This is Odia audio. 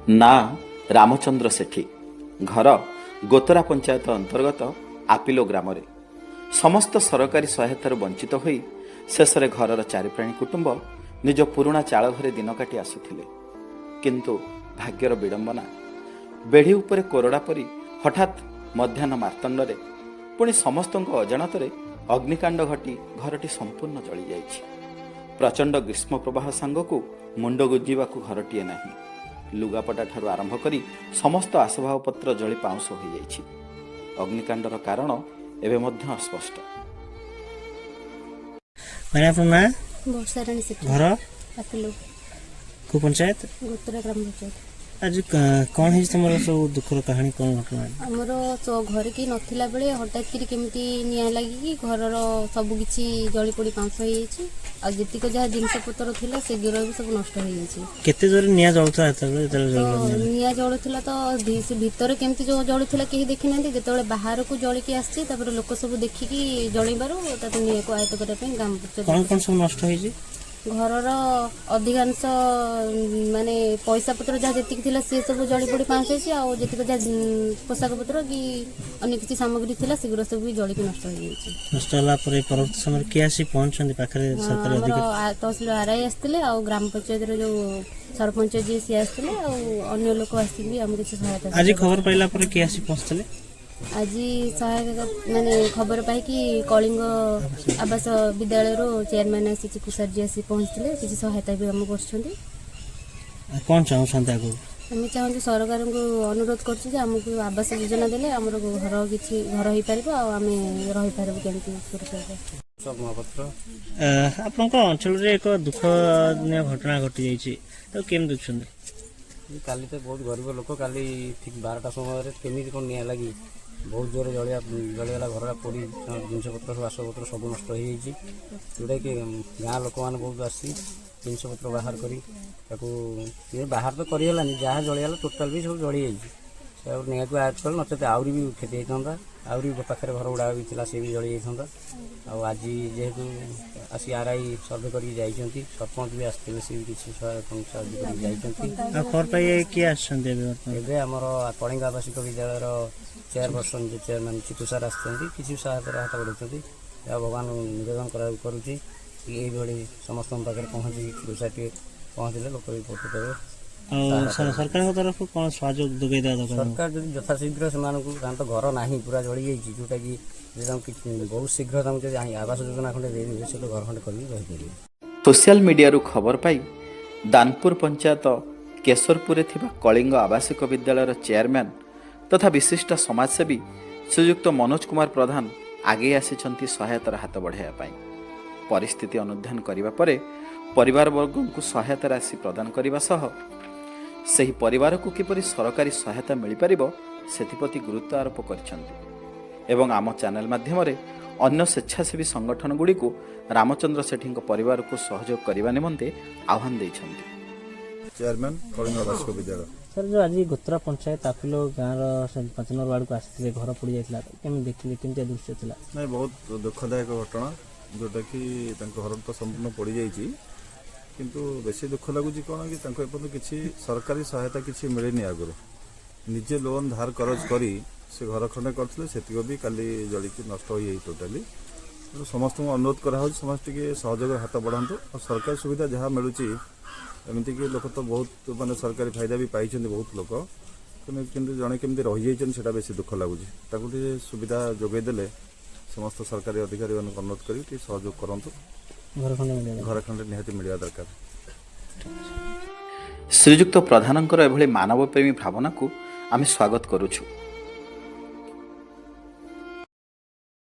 ନା ରାମଚନ୍ଦ୍ର ସେଠୀ। ଘର ଗୋତରା ପଞ୍ଚାୟତ ଅନ୍ତର୍ଗତ ଆପିଲୋ ଗ୍ରାମରେ। ସମସ୍ତ ସରକାରୀ ସହାୟତାରୁ ବଞ୍ଚିତ ହୋଇ ଶେଷରେ ଘରର ଚାରିପ୍ରାଣୀ କୁଟୁମ୍ବ ନିଜ ପୁରୁଣା ଚାଳ ଘରେ ଦିନ କାଟି ଆସୁଥିଲେ। କିନ୍ତୁ ଭାଗ୍ୟର ବିଡ଼ମ୍ବନା, ବେଢ଼ି ଉପରେ କୋରଡ଼ା ପରି ହଠାତ୍ ମଧ୍ୟାହ୍ନ ମାର୍ତ୍ତଣ୍ଡରେ ପୁଣି ସମସ୍ତଙ୍କ ଅଜାଣତରେ ଅଗ୍ନିକାଣ୍ଡ ଘଟି ଘରଟି ସମ୍ପୂର୍ଣ୍ଣ ଜଳିଯାଇଛି। ପ୍ରଚଣ୍ଡ ଗ୍ରୀଷ୍ମ ପ୍ରବାହ ସାଙ୍ଗକୁ ମୁଣ୍ଡ ଗୁଞ୍ଜିବାକୁ ଘରଟିଏ ନାହିଁ। ଲୁଗାପଟା ଠାରୁ ଆରମ୍ଭ କରି ସମସ୍ତ ଆସବାବପତ୍ର ଜଳି ପାଉଁଶ ହୋଇଯାଇଛି। ଅଗ୍ନିକାଣ୍ଡର କାରଣ ଏବେ ମଧ୍ୟ ଅସ୍ପଷ୍ଟ। मैंने आपको ना ବର୍ଷାରାଣୀ ସେଠୀ घर ଆସିଲୁ को पंचायत ଗୋତରା ଗ୍ରାମ ପଞ୍ଚାୟତ। आज कौन है तुम सब दुखर कहानी कौन घटना ଆମର ଘରେ କେହି ନଥିଲା ବେଳେ ହଠାତ୍ କରି କେମିତି ନିଆଁ ଲାଗିକି ଘରର ସବୁ କିଛି ଜଳି ପୋଡ଼ି ପାଉଁଶ ହେଇଯାଇଛି। ଆଉ ଯେତିକ ଯାହା ଜିନିଷ ପତ୍ର ଥିଲା ସେଗୁଡ଼ା ବି ସବୁ ନଷ୍ଟ ହେଇଯାଇଛି। केते जोर निया जळुता ତ ନିଆଁ ଜଳୁଥିଲା ତ ସେ ଭିତରେ କେମିତି ଜଳୁଥିଲା କେହି ଦେଖିନାହାନ୍ତି। ଯେତେବେଳେ ବାହାରକୁ ଜଳିକି ଆସିଛି ତାପରେ ଲୋକ ସବୁ ଦେଖିକି ଜଳିବାରୁ ତାକୁ ନିଆଁକୁ ଆୟତ୍ତ କରିବା ପାଇଁ ଗାଁ कौन कौन सब नष्ट होई ଘରର ଅଧିକାଂଶ ମାନେ ପଇସା ପତ୍ର ଯାହା ଯେତିକି ଥିଲା ସେ ସବୁ ଜଳି ପୋଡ଼ି ପାଉଁଶ ହେଇଛି। ଆଉ ଯେତିକି ଯାହା ପୋଷାକ ପତ୍ର କି ଅନ୍ୟ କିଛି ସାମଗ୍ରୀ ଥିଲା ସେଗୁଡ଼ା ସବୁ ବି ଜଳିକି ନଷ୍ଟ ହେଇଯାଇଛି। नष्ट होला परे परवर्ती समय के आसी पहुंचନ୍ତି पाखरे सरकारी ଆମର अधिकारी ତହସିଲ ଆର୍ଆଇ ଆସିଥିଲେ ଆଉ ଗ୍ରାମ ପଞ୍ଚାୟତର ଯୋଉ ସରପଞ୍ଚ ଯିଏ ସିଏ ଆସିଥିଲେ ଆଉ ଅନ୍ୟ ଲୋକ ଆସିକି ଆମକୁ କିଛି ସହାୟତା आज खबर पाइला परे के आसी पहुंचले ଆଜି ସହାୟତା ମାନେ ଖବର ପାଇକି କଳିଙ୍ଗ ଆବାସ ବିଦ୍ୟାଳୟରୁ ଚେୟାରମ୍ୟାନ୍ ଆସି ଚିକୁ ସାର୍ ଯିଏ ଆସି ପହଞ୍ଚିଥିଲେ। କିଛି ସହାୟତା ବି ଆମକୁ କରୁଛନ୍ତି। कौन चाहछन्ते आगु ଆମେ ଚାହୁଁଛୁ ସରକାରଙ୍କୁ ଅନୁରୋଧ କରୁଛୁ ଯେ ଆମକୁ ଆବାସ ଯୋଜନା ଦେଲେ ଆମର ଘର ହେଇପାରିବ ଆଉ ଆମେ ରହିପାରିବୁ କେମିତି ସୁରକ୍ଷିତ। ଆପଣଙ୍କ ଅଞ୍ଚଳରେ ଏକ ଦୁଃଖନୀୟ ଘଟଣା ଘଟି ଯାଇଛି ତ କେମିତି ଦେଖୁଛନ୍ତି? କାଲି ତ ବହୁତ ଗରିବ ଲୋକ, କାଲି ଠିକ୍ 12ଟା ସମୟରେ କେମିତି କ'ଣ ନିଆଁ ଲାଗି ବହୁତ ଜୋରରେ ଜଳିଗଲା। ଘରଟା ପୋଡ଼ି ଜିନିଷପତ୍ର ସବୁ ଆସବାବପତ୍ର ସବୁ ନଷ୍ଟ ହୋଇଯାଇଛି। ଯେଉଁଟାକି ଗାଁ ଲୋକମାନେ ବହୁତ ଆସି ଜିନିଷପତ୍ର ବାହାର କରି ତାକୁ ବାହାର ତ କରିହେଲାନି, ଯାହା ଜଳିଗଲା ଟୋଟାଲ୍ ବି ସବୁ ଜଳିଯାଇଛି। ସେ ଆଉ ନିଆଁକୁ ଆୟତ୍ତ କଲେ ନଚେତ ଆହୁରି ବି କ୍ଷତି ହେଇଥାନ୍ତା। ଆହୁରି ପାଖରେ ଘର ଗୁଡ଼ାକ ବି ଥିଲା, ସେ ବି ଜଳି ଯାଇଥାନ୍ତା। ଆଉ ଆଜି ଯେହେତୁ ଆସି ଆର୍ଆଇ ସର୍ଭେ କରିକି ଯାଇଛନ୍ତି, ସରପଞ୍ଚ ବି ଆସିଥିଲେ, ସେ ବି କିଛି ସାହାଯ୍ୟ କରିକି ଯାଇଛନ୍ତି। ଆଉ ଖବର ପାଇ କିଏ ଆସିଛନ୍ତି ଏବେ ଆମର କଳିଙ୍ଗ ଆବାସିକ ବିଦ୍ୟାଳୟର ଚେୟାରପର୍ସନ୍ ଯେ ଚେୟାରମ୍ୟାନ୍ ଚିକୁ ସାର୍ ଆସିଛନ୍ତି, କିଛି ସହାୟତାର ହାତ ବଢ଼ାଉଛନ୍ତି। ଏହା ଭଗବାନ ନିବେଦନ କରୁଛି କି ଏଇଭଳି ସମସ୍ତଙ୍କ ପାଖରେ ପହଞ୍ଚି ଚିକୁ ସାର୍ ଟିକେ ପହଞ୍ଚିଲେ ଲୋକ ବି ଉପକୃତ ହେବେ। ସରକାରଙ୍କ ତରଫରୁ କ'ଣ ସହଯୋଗ ଯୋଗାଇ ଦେବା ଦରକାର? ସରକାର ଯଦି ଯଥାଶୀଘ୍ର ସେମାନଙ୍କୁ, ତାଙ୍କ ତ ଘର ନାହିଁ, ପୁରା ଜଳିଯାଇଛି, ଯେଉଁଟାକି ଯେ ତାଙ୍କୁ ବହୁତ ଶୀଘ୍ର ତାଙ୍କୁ ଯଦି ଆବାସ ଯୋଜନା ଖଣ୍ଡେ ଦେଇଦେବେ ସେ ତ ଘର ଖଣ୍ଡେ କରିକି ରହିପାରିବେ। ସୋସିଆଲ ମିଡ଼ିଆରୁ ଖବର ପାଇ ଦାନପୁର ପଞ୍ଚାୟତ କେଶରପୁରରେ ଥିବା କଳିଙ୍ଗ ଆବାସିକ ବିଦ୍ୟାଳୟର ଚେୟାରମ୍ୟାନ୍ ତଥା ବିଶିଷ୍ଟ ସମାଜସେବୀ ଶ୍ରୀଯୁକ୍ତ ମନୋଜ କୁମାର ପ୍ରଧାନ ଆଗେଇ ଆସିଛନ୍ତି ସହାୟତାର ହାତ ବଢ଼ାଇବା ପାଇଁ। ପରିସ୍ଥିତି ଅନୁଧ୍ୟାନ କରିବା ପରେ ପରିବାରବର୍ଗଙ୍କୁ ସହାୟତା ରାଶି ପ୍ରଦାନ କରିବା ସହ ସେହି ପରିବାରକୁ କିପରି ସରକାରୀ ସହାୟତା ମିଳିପାରିବ ସେଥିପ୍ରତି ଗୁରୁତ୍ୱ ଆରୋପ କରିଛନ୍ତି ଏବଂ ଆମ ଚ୍ୟାନେଲ ମାଧ୍ୟମରେ ଅନ୍ୟ ସ୍ୱେଚ୍ଛାସେବୀ ସଂଗଠନଗୁଡ଼ିକୁ ରାମଚନ୍ଦ୍ର ସେଠୀଙ୍କ ପରିବାରକୁ ସହଯୋଗ କରିବା ନିମନ୍ତେ ଆହ୍ୱାନ ଦେଇଛନ୍ତି। ଚେୟାରମ୍ୟାନ୍ କଳିଙ୍ଗ ଆବାସିକ ବିଦ୍ୟାଳୟ ସାର୍, ଯେଉଁ ଆଜି ଗୋତରା ପଞ୍ଚାୟତ ଆପିଲୋ ଗାଁର 5 ନମ୍ବର ୱାର୍ଡ଼କୁ ଆସିଥିଲେ, ଘର ପୋଡ଼ି ଯାଇଥିଲା, କେମିତି ଦେଖିଲେ, କେମିତିଆ ଦୃଶ୍ୟ ଥିଲା? ନାଇଁ, ବହୁତ ଦୁଃଖଦାୟକ ଘଟଣା, ଯେଉଁଟାକି ତାଙ୍କ ଘର ତ ସମ୍ପୂର୍ଣ୍ଣ ପୋଡ଼ିଯାଇଛି। କିନ୍ତୁ ବେଶୀ ଦୁଃଖ ଲାଗୁଛି କ'ଣ କି ତାଙ୍କୁ ଏପର୍ଯ୍ୟନ୍ତ କିଛି ସରକାରୀ ସହାୟତା କିଛି ମିଳିନି। ଆଗରୁ ନିଜେ ଲୋନ୍ ଧାର କରଜ କରି ସେ ଘର ଖଣ୍ଡେ କରିଥିଲେ, ସେତିକ ବି କାଲି ଜଳିକି ନଷ୍ଟ ହୋଇଯାଇଛି ଟୋଟାଲି। ତେଣୁ ସମସ୍ତଙ୍କୁ ଅନୁରୋଧ କରାହେଉଛି ସମସ୍ତେ ଟିକେ ସହଯୋଗର ହାତ ବଢ଼ାନ୍ତୁ। ଆଉ ସରକାରୀ ସୁବିଧା ଯାହା ମିଳୁଛି, ଏମିତିକି ଲୋକ ତ ବହୁତ ମାନେ ସରକାରୀ ଫାଇଦା ବି ପାଇଛନ୍ତି ବହୁତ ଲୋକ, କିନ୍ତୁ ଜଣେ କେମିତି ରହିଯାଇଛନ୍ତି ସେଇଟା ବେଶୀ ଦୁଃଖ ଲାଗୁଛି। ତାକୁ ଟିକେ ସୁବିଧା ଯୋଗାଇ ଦେଲେ ସମସ୍ତ ସରକାରୀ ଅଧିକାରୀମାନଙ୍କୁ ଅନୁରୋଧ କରି ଟିକେ ସହଯୋଗ କରନ୍ତୁ। ଘର ଖଣ୍ଡେ ନିହାତି ମିଳିବା ଦରକାର। ଶ୍ରୀଯୁକ୍ତ ପ୍ରଧାନଙ୍କର ଏଭଳି ମାନବପ୍ରେମୀ ଭାବନାକୁ ଆମେ ସ୍ୱାଗତ କରୁଛୁ।